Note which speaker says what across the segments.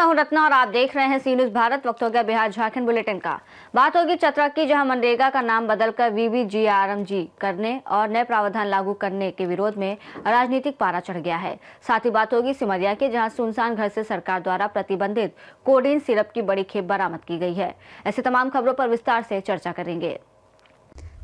Speaker 1: मैं हूं रत्ना और आप देख रहे हैं सी न्यूज भारत। वक्त हो गया बिहार झारखंड बुलेटिन का। बात होगी चतरा की, जहां मनरेगा का नाम बदलकर VBGRMG करने और नए प्रावधान लागू करने के विरोध में राजनीतिक पारा चढ़ गया है। साथ ही बात होगी सिमरिया के, जहां सुनसान घर से सरकार द्वारा प्रतिबंधित कोडीन सिरप की बड़ी खेप बरामद की गई है। ऐसी तमाम खबरों पर विस्तार से चर्चा करेंगे।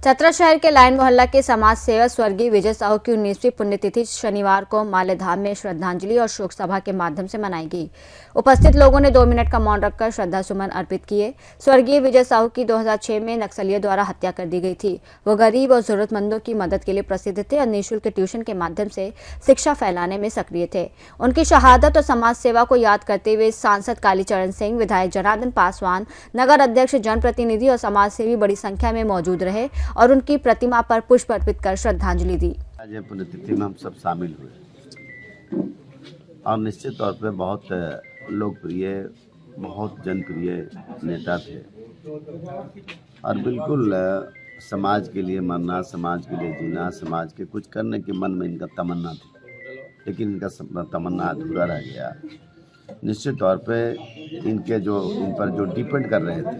Speaker 1: चतरा शहर के लाइन मोहल्ला के समाज सेवक स्वर्गीय विजय साहू की 19वीं पुण्यतिथि शनिवार को मालेधाम में श्रद्धांजलि और शोक सभा के माध्यम से मनाई गई। उपस्थित लोगों ने 2 मिनट का मौन रखकर श्रद्धा सुमन अर्पित किए। स्वर्गीय विजय साहू की 2006 में नक्सलियों द्वारा हत्या कर दी गई थी। वो गरीब और जरूरतमंदों की मदद के लिए प्रसिद्ध थे और निःशुल्क ट्यूशन के माध्यम से शिक्षा फैलाने में सक्रिय थे। उनकी शहादत और समाज सेवा को याद करते हुए सांसद कालीचरण सिंह, विधायक जनार्दन पासवान, नगर अध्यक्ष, जनप्रतिनिधि और समाज सेवी बड़ी संख्या में मौजूद रहे और उनकी प्रतिमा पर पुष्प अर्पित कर श्रद्धांजलि दी।
Speaker 2: आज पुण्यतिथि में हम सब शामिल हुए और निश्चित तौर पे बहुत लोकप्रिय, बहुत जनप्रिय नेता थे और बिल्कुल समाज के लिए मरना, समाज के लिए जीना, समाज के कुछ करने के मन में इनका तमन्ना थी, लेकिन इनका तमन्ना अधूरा रह गया। निश्चित तौर पे इन पर जो डिपेंड कर रहे थे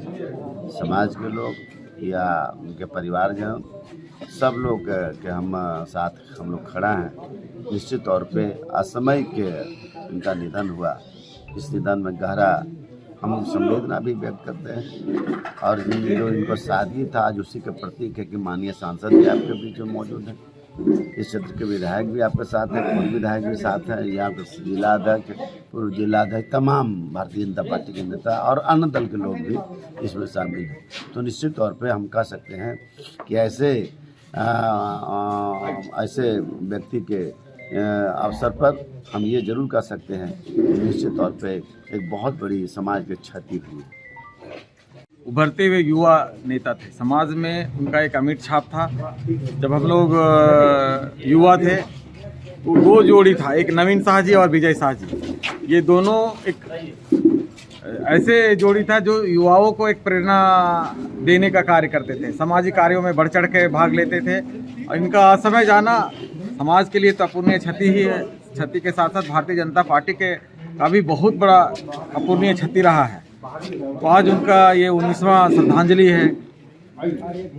Speaker 2: समाज के लोग या उनके परिवारजन, सब लोग के हम लोग खड़ा हैं। निश्चित तौर पे असमय के इनका निधन हुआ। इस निधन में गहरा हम संवेदना भी व्यक्त करते हैं और जो इनको सादगी था आज उसी के प्रतीक है कि माननीय सांसद भी आपके बीच में मौजूद हैं, इस क्षेत्र के विधायक भी आपके साथ हैं, पूर्व विधायक भी साथ हैं, यहाँ के जिला अध्यक्ष, पूर्व जिला अध्यक्ष, तमाम भारतीय जनता पार्टी के नेता और अन्य दल के लोग भी इसमें शामिल हैं। तो निश्चित तौर पे हम कह सकते हैं कि ऐसे व्यक्ति के अवसर पर हम ये जरूर कह सकते हैं कि निश्चित तौर पे एक बहुत बड़ी समाज की क्षति हुई।
Speaker 3: उभरते हुए युवा नेता थे, समाज में उनका एक अमिट छाप था। जब हम लोग युवा थे वो 2 जोड़ी था, एक नवीन शाह जी और विजय शाह जी। ये दोनों एक ऐसे जोड़ी था जो युवाओं को एक प्रेरणा देने का कार्य करते थे, सामाजिक कार्यों में बढ़ चढ़ के भाग लेते थे और इनका असमय जाना समाज के लिए तो अपूर्णीय क्षति ही है। क्षति के साथ साथ भारतीय जनता पार्टी का भी बहुत बड़ा अपूर्णीय क्षति रहा है। तो आज उनका ये 19वां श्रद्धांजलि है,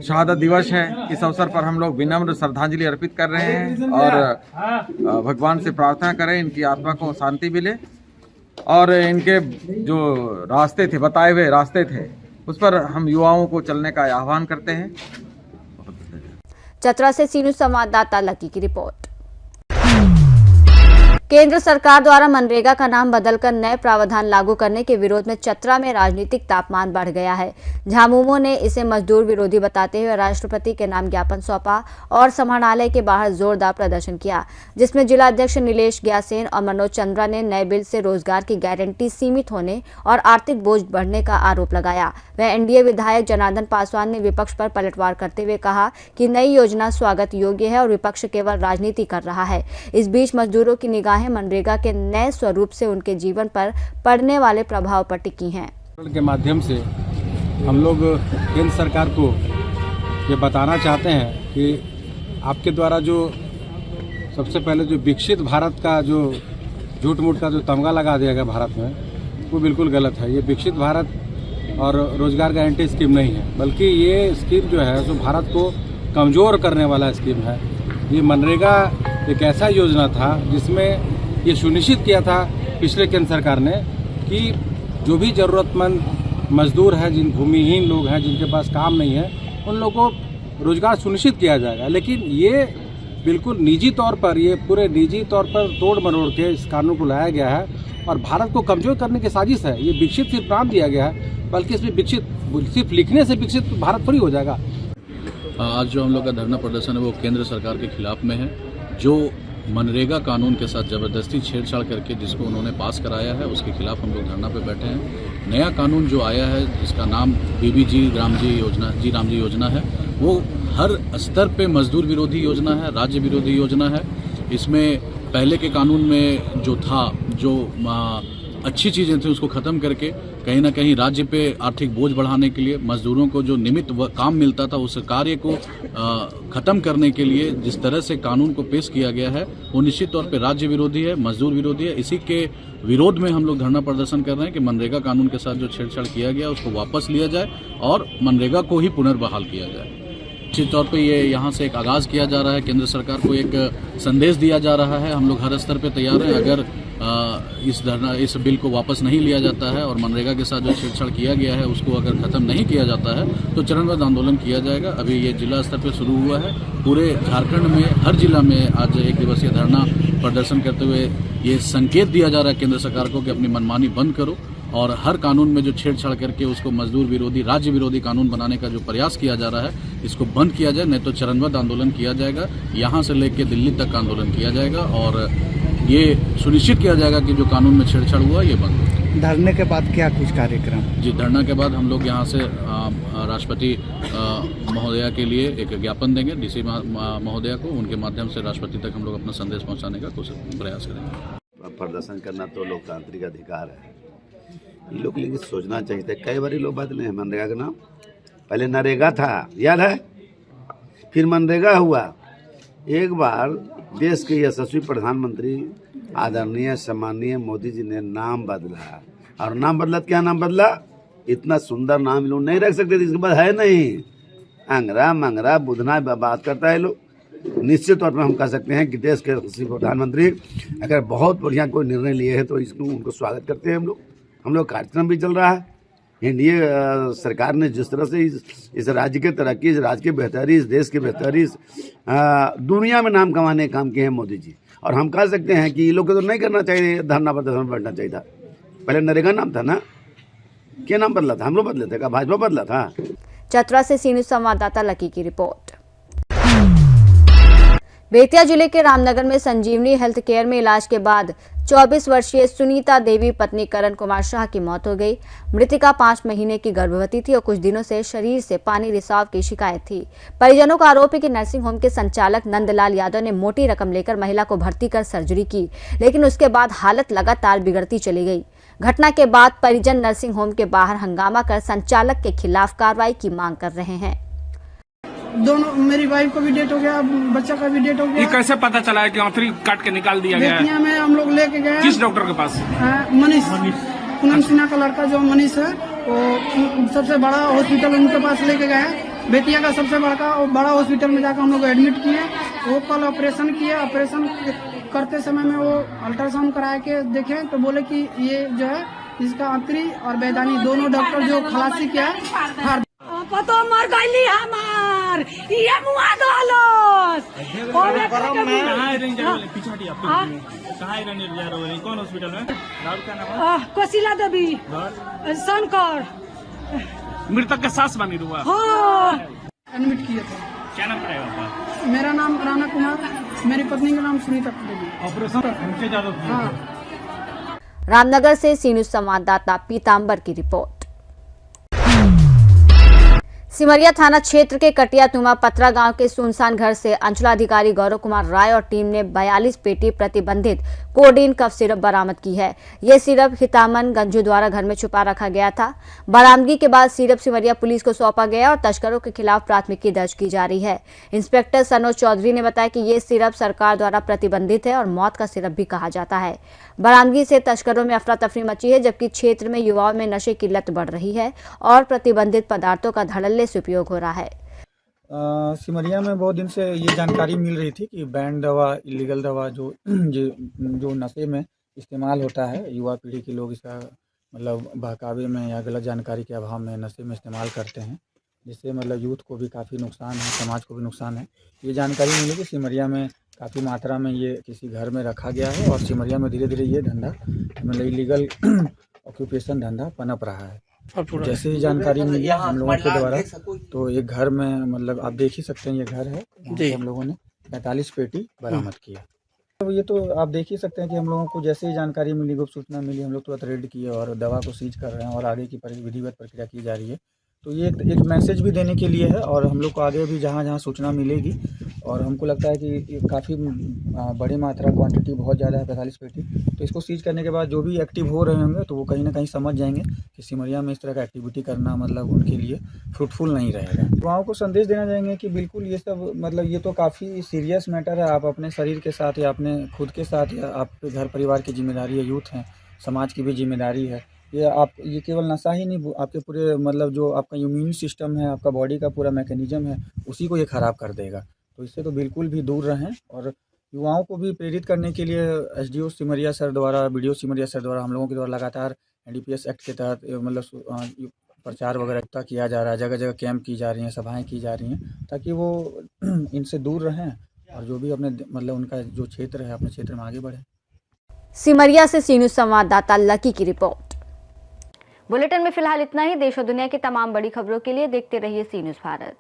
Speaker 3: शहादत दिवस है। इस अवसर पर हम लोग विनम्र श्रद्धांजलि अर्पित कर रहे हैं और भगवान से प्रार्थना करें इनकी आत्मा को शांति मिले और इनके जो रास्ते थे, बताए हुए रास्ते थे, उस पर हम युवाओं को चलने का आह्वान करते हैं।
Speaker 1: चतरा से सी न्यूज संवाददाता लकी की रिपोर्ट। केंद्र सरकार द्वारा मनरेगा का नाम बदलकर नए प्रावधान लागू करने के विरोध में चतरा में राजनीतिक तापमान बढ़ गया है। झामुमो ने इसे मजदूर विरोधी बताते हुए राष्ट्रपति के नाम ज्ञापन सौंपा और समाहरणालय के बाहर जोरदार प्रदर्शन किया, जिसमें जिला अध्यक्ष नीलेश ग्यासेन और मनोज चंद्रा ने नए बिल से रोजगार की गारंटी सीमित होने और आर्थिक बोझ बढ़ने का आरोप लगाया। वह एनडीए विधायक जनार्दन पासवान ने विपक्ष पर पलटवार करते हुए कहा कि नई योजना स्वागत योग्य है और विपक्ष केवल राजनीति कर रहा है। इस बीच मजदूरों की निगाहें मनरेगा के नए स्वरूप से उनके जीवन पर पड़ने वाले प्रभाव पर टिकी हैं।
Speaker 4: के माध्यम से हम लोग केंद्र सरकार को ये बताना चाहते हैं कि आपके द्वारा जो सबसे पहले जो विकसित भारत का जो झूठ मूठ का जो तमगा लगा दिया गया भारत में, वो बिल्कुल गलत है। ये विकसित भारत और रोजगार गारंटी स्कीम नहीं है, बल्कि ये स्कीम जो है जो भारत को कमज़ोर करने वाला स्कीम है। ये मनरेगा एक ऐसा योजना था जिसमें ये सुनिश्चित किया था पिछले केंद्र सरकार ने कि जो भी ज़रूरतमंद मजदूर हैं, जिन भूमिहीन लोग हैं, जिनके पास काम नहीं है, उन लोगों को रोजगार सुनिश्चित किया जाएगा। लेकिन ये बिल्कुल निजी तौर पर, ये पूरे निजी तौर पर तोड़ मरोड़ के इस कानून को लाया गया है और भारत को कमज़ोर करने की साजिश है। ये विकसित सिर्फ नाम दिया गया है, बल्कि इसमें विकसित सिर्फ लिखने से विकसित भारत थोड़ी हो जाएगा।
Speaker 5: आज जो हम लोग का धरना प्रदर्शन है वो केंद्र सरकार के खिलाफ में है, जो मनरेगा कानून के साथ ज़बरदस्ती छेड़छाड़ करके जिसको उन्होंने पास कराया है, उसके खिलाफ हम लोग धरना पे बैठे हैं। नया कानून जो आया है जिसका नाम रामजी योजना है, वो हर स्तर पे मजदूर विरोधी योजना है, राज्य विरोधी योजना है। इसमें पहले के कानून में जो था, जो अच्छी चीज़ें थी उसको ख़त्म करके कहीं ना कहीं राज्य पे आर्थिक बोझ बढ़ाने के लिए, मजदूरों को जो नियमित काम मिलता था उस कार्य को ख़त्म करने के लिए जिस तरह से कानून को पेश किया गया है वो निश्चित तौर पे राज्य विरोधी है, मजदूर विरोधी है। इसी के विरोध में हम लोग धरना प्रदर्शन कर रहे हैं कि मनरेगा कानून के साथ जो छेड़छाड़ किया गया उसको वापस लिया जाए और मनरेगा को ही पुनर्बहाल किया जाए। निश्चित तौर पे ये यहाँ से एक आगाज़ किया जा रहा है, केंद्र सरकार को एक संदेश दिया जा रहा है। हम लोग हर स्तर पे तैयार हैं। अगर इस बिल को वापस नहीं लिया जाता है और मनरेगा के साथ जो छेड़छाड़ किया गया है उसको अगर खत्म नहीं किया जाता है तो चरणबद्ध आंदोलन किया जाएगा। अभी ये जिला स्तर पे शुरू हुआ है, पूरे झारखंड में हर जिला में आज एक दिवसीय धरना प्रदर्शन करते हुए ये संकेत दिया जा रहा है केंद्र सरकार को कि अपनी मनमानी बंद करो और हर कानून में जो छेड़छाड़ करके उसको मजदूर विरोधी, राज्य विरोधी कानून बनाने का जो प्रयास किया जा रहा है इसको बंद किया जाए, नहीं तो चरणबद्ध आंदोलन किया जाएगा। यहाँ से लेकर दिल्ली तक का आंदोलन किया जाएगा और ये सुनिश्चित किया जाएगा कि जो कानून में छेड़छाड़ हुआ ये बंद हो।
Speaker 6: धरने के बाद क्या कुछ कार्यक्रम?
Speaker 5: जी, धरना के बाद हम लोग यहाँ से राष्ट्रपति महोदया के लिए एक ज्ञापन देंगे, डीसी महोदया को, उनके माध्यम से राष्ट्रपति तक हम लोग अपना संदेश पहुँचाने का प्रयास करेंगे।
Speaker 2: प्रदर्शन करना तो लोकतांत्रिक अधिकार है, ये लोग लेकिन सोचना चाहिए था। कई बार लोग बदले हैं मनरेगा का नाम, पहले नरेगा था, याद है, फिर मनरेगा हुआ। एक बार देश के यशस्वी प्रधानमंत्री आदरणीय सम्माननीय मोदी जी ने नाम बदला, और नाम बदला, क्या नाम बदला? इतना सुंदर नाम लोग नहीं रख सकते थे, इसके बाद है नहीं, अंगरा मंगरा बुधना बात करता है लोग। निश्चित तौर पर हम कह सकते हैं कि देश के यशस्वी प्रधानमंत्री अगर बहुत बढ़िया कोई निर्णय लिए है तो इसको उनको स्वागत करते हैं हम लोग कार्यक्रम भी चल रहा है। एनडीए सरकार ने जिस तरह से इस राज्य के तरक्की, इस राज्य की बेहतरी, इस देश की बेहतरी, दुनिया में नाम कमाने का काम किए हैं मोदी जी। और हम कह सकते हैं कि ये लोग को तो नहीं करना चाहिए, धरना प्रदर्शन बैठना चाहिए था। पहले नरेगा नाम था ना, क्या नाम बदला था? हम लोग बदले थे क्या? भाजपा बदला था?
Speaker 1: चतरा से सी न्यूज संवाददाता लकी की रिपोर्ट। बेतिया जिले के रामनगर में संजीवनी हेल्थ केयर में इलाज के बाद 24 वर्षीय सुनीता देवी पत्नी करण कुमार शाह की मौत हो गई। मृतिका 5 महीने की गर्भवती थी और कुछ दिनों से शरीर से पानी रिसाव की शिकायत थी। परिजनों का आरोप है कि नर्सिंग होम के संचालक नंदलाल यादव ने मोटी रकम लेकर महिला को भर्ती कर सर्जरी की, लेकिन उसके बाद हालत लगातार बिगड़ती चली गई। घटना के बाद परिजन नर्सिंग होम के बाहर हंगामा कर संचालक के खिलाफ कार्रवाई की मांग कर रहे हैं।
Speaker 7: दोनों, मेरी वाइफ का भी डेट हो गया, बच्चा का भी डेट हो गया।
Speaker 8: ये कैसे पता चला है कि आंतरिक काट के निकाल दिया गया है?
Speaker 7: बेतिया में हम लोग लेके गए।
Speaker 8: किस डॉक्टर के पास?
Speaker 7: मनीष, पूनम सिन्हा का लड़का जो मनीष है, वो सबसे बड़ा हॉस्पिटल उनके पास लेके गए। बेतिया का सबसे बड़ा हॉस्पिटल में जाकर हम लोग एडमिट किए। वो कल ऑपरेशन किए। ऑपरेशन करते समय में वो अल्ट्रासाउंड करा के देखे तो बोले कि ये जो है इसका आंतरी और बैदानी दोनों डॉक्टर जो खलासी किया है।
Speaker 9: पतो मर गईली हमार, ये मुआ दोलोस ओमे करके
Speaker 8: कौन हॉस्पिटल में? का नाम
Speaker 9: कोशिला देवी शंकर।
Speaker 8: मृतक का सास बनी हुआ।
Speaker 9: हाँ,
Speaker 7: एडमिट किए थे।
Speaker 8: क्या नाम पड़ेगा आपका?
Speaker 7: मेरा नाम राणा कुमार, मेरी पत्नी का नाम सुनीता देवी।
Speaker 8: ऑपरेशन?
Speaker 7: हाँ।
Speaker 1: रामनगर से सी न्यूज संवाददाता पीताम्बर की रिपोर्ट। सिमरिया थाना क्षेत्र के कटिया तुमा पत्रा गांव के सुनसान घर से अंचलाधिकारी गौरव कुमार राय और टीम ने 42 पेटी प्रतिबंधित कोडीन कफ सिरप बरामद की है। यह सिरप हितामन गंजू द्वारा घर में छुपा रखा गया था। बरामदगी के बाद सिरप सिमरिया पुलिस को सौंपा गया और तस्करों के खिलाफ प्राथमिकी दर्ज की जा रही है। इंस्पेक्टर सनोज चौधरी ने बताया कि ये सिरप सरकार द्वारा प्रतिबंधित है और मौत का सिरप भी कहा जाता है। बरामदगी से तस्करों में अफरा तफरी मची है, जबकि क्षेत्र में युवाओं में नशे की लत बढ़ रही है और प्रतिबंधित पदार्थों का धड़ल्ले से उपयोग हो रहा है।
Speaker 6: सिमरिया में बहुत दिन से ये जानकारी मिल रही थी कि बैंड दवा, इलीगल दवा जो नशे में इस्तेमाल होता है, युवा पीढ़ी के लोग इसका मतलब बहकावे में या गलत जानकारी के अभाव में नशे में इस्तेमाल करते हैं, जिससे मतलब यूथ को भी काफ़ी नुकसान है, समाज को भी नुकसान है। ये जानकारी मिली कि सिमरिया में काफ़ी मात्रा में ये किसी घर में रखा गया है और सिमरिया में धीरे धीरे ये धंधा मतलब इलीगल ऑक्यूपेशन धंधा पनप रहा है। जैसे ही जानकारी मिली हम लोगों के द्वारा, तो एक घर में मतलब आप देख ही सकते हैं, ये घर है, हम लोगों ने 45 पेटी बरामद किया। तो ये तो आप देख ही सकते हैं कि हम लोगों को जैसे ही जानकारी मिली, गुप्त सूचना मिली, हम लोग तुरंत रेड किए और दवा को सीज कर रहे हैं और आगे की विधिवत प्रक्रिया की जा रही है। तो ये एक मैसेज भी देने के लिए है और हम लोग को आगे भी जहाँ जहाँ सूचना मिलेगी और हमको लगता है कि ये काफ़ी बड़ी मात्रा क्वांटिटी बहुत ज़्यादा है 45 पेटी। तो इसको सीज करने के बाद जो भी एक्टिव हो रहे होंगे तो वो कहीं ना कहीं समझ जाएंगे कि सिमरिया में इस तरह का एक्टिविटी करना मतलब उनके लिए फ्रूटफुल नहीं रहेगा। युवाओं को संदेश देना चाहेंगे कि बिल्कुल ये सब मतलब ये तो काफ़ी सीरियस मैटर है। आप अपने शरीर के साथ या अपने खुद के साथ या आपके घर परिवार की जिम्मेदारी है, यूथ हैं, समाज की भी जिम्मेदारी है। ये केवल नशा ही नहीं, आपके पूरे मतलब जो आपका इम्यून सिस्टम है, आपका बॉडी का पूरा मैकेनिज्म है, उसी को ये ख़राब कर देगा। तो इससे तो बिल्कुल भी दूर रहें। और युवाओं को भी प्रेरित करने के लिए एसडीओ सिमरिया सर द्वारा, बीडीओ सिमरिया सर द्वारा हम लोगों के द्वारा लगातार एनडीपीएस एक्ट के तहत मतलब प्रचार वगैरह किया जा रहा है। जगह जगह कैंप की जा रही हैं, सभाएं की जा रही हैं, ताकि वो इनसे दूर रहें और जो भी अपने मतलब उनका जो क्षेत्र है अपने क्षेत्र में आगे बढ़े।
Speaker 1: सिमरिया से सी न्यूज़ संवाददाता लकी की रिपोर्ट। बुलेटिन में फिलहाल इतना ही। देश और दुनिया की तमाम बड़ी खबरों के लिए देखते रहिए सी न्यूज़ भारत।